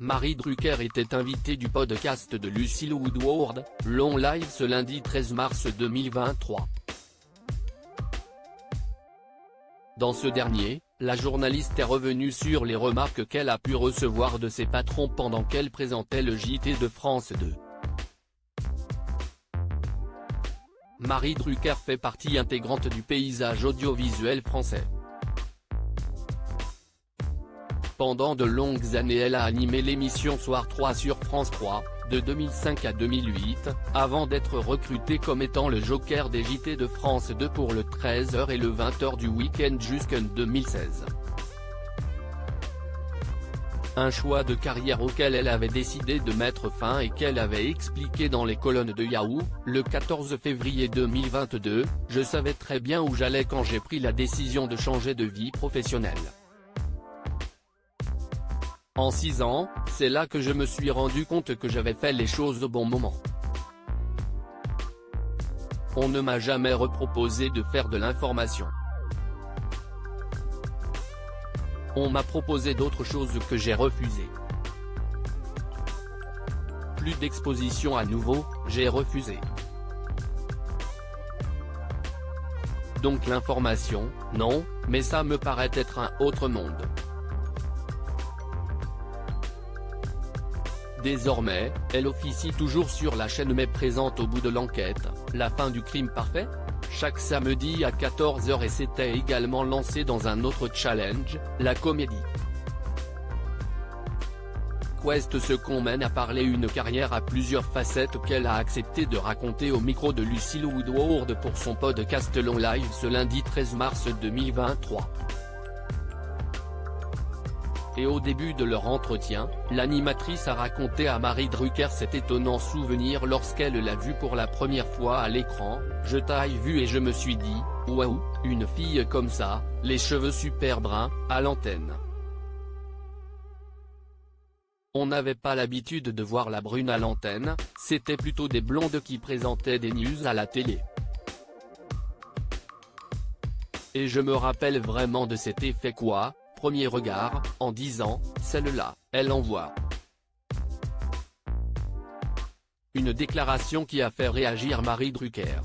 Marie Drucker était invitée du podcast de Lucille Woodward, Long Live ce lundi 13 mars 2023. Dans ce dernier, la journaliste est revenue sur les remarques qu'elle a pu recevoir de ses patrons pendant qu'elle présentait le JT de France 2. Marie Drucker fait partie intégrante du paysage audiovisuel français. Pendant de longues années elle a animé l'émission Soir 3 sur France 3, de 2005 à 2008, avant d'être recrutée comme étant le joker des JT de France 2 pour le 13h et le 20h du week-end jusqu'en 2016. Un choix de carrière auquel elle avait décidé de mettre fin et qu'elle avait expliqué dans les colonnes de Yahoo, le 14 février 2022, « Je savais très bien où j'allais quand j'ai pris la décision de changer de vie professionnelle. En 6 ans, c'est là que je me suis rendu compte que j'avais fait les choses au bon moment. On ne m'a jamais reproposé de faire de l'information. On m'a proposé d'autres choses que j'ai refusées. Plus d'exposition à nouveau, j'ai refusé. Donc l'information, non, mais ça me paraît être un autre monde. Désormais, elle officie toujours sur la chaîne mais présente au bout de l'enquête, La fin du crime parfait, chaque samedi à 14h et s'était également lancée dans un autre challenge, la comédie. Quest ce qu'on mène à parler une carrière à plusieurs facettes qu'elle a accepté de raconter au micro de Lucille Woodward pour son podcast Long Live ce lundi 13 mars 2023. Et au début de leur entretien, l'animatrice a raconté à Marie Drucker cet étonnant souvenir lorsqu'elle l'a vue pour la première fois à l'écran. « Je t'ai vu et je me suis dit, waouh, une fille comme ça, les cheveux super bruns, à l'antenne. On n'avait pas l'habitude de voir la brune à l'antenne, c'était plutôt des blondes qui présentaient des news à la télé. Et je me rappelle vraiment de cet effet quoi. Premier regard, en disant, celle-là, elle envoie. » Une déclaration qui a fait réagir Marie Drucker.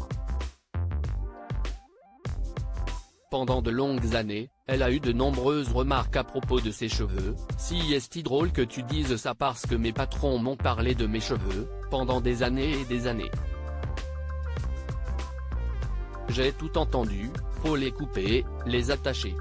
Pendant de longues années, elle a eu de nombreuses remarques à propos de ses cheveux. « Si est-il drôle que tu dises ça parce que mes patrons m'ont parlé de mes cheveux, pendant des années et des années. J'ai tout entendu, faut les couper, les attacher.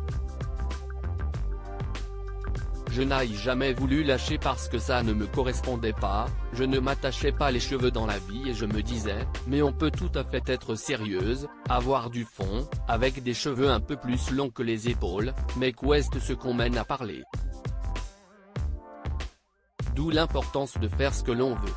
Je n'ai jamais voulu lâcher parce que ça ne me correspondait pas, je ne m'attachais pas les cheveux dans la vie et je me disais, mais on peut tout à fait être sérieuse, avoir du fond, avec des cheveux un peu plus longs que les épaules, mais qu'est-ce ce qu'on mène à parler. D'où l'importance de faire ce que l'on veut.